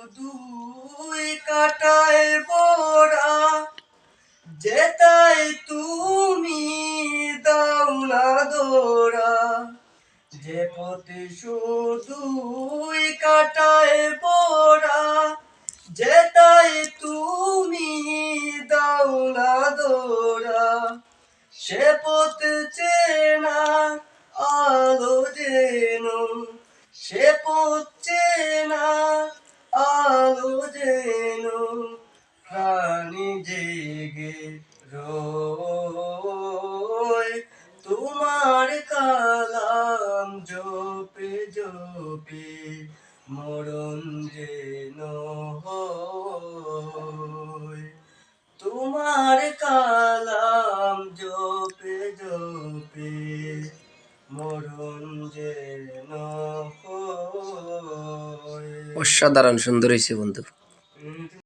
দুই কাটায় বোরা, যেতাই তুমি দাও না দোরা। যে পথে শুধুই কাটায় বোরা, যেতাই তুমি দাও না দোরা। সে পথ চেনা আলো যেন, সে পথ চেনা আলো যেন, প্রাণী জেগে রয়। তোমার কালাম জপে জপে মরণ যেন হয়। তোমার কালাম জপে জপে মরণ যেন হয়। অসাধারণ সুন্দর হয়েছে বন্ধু।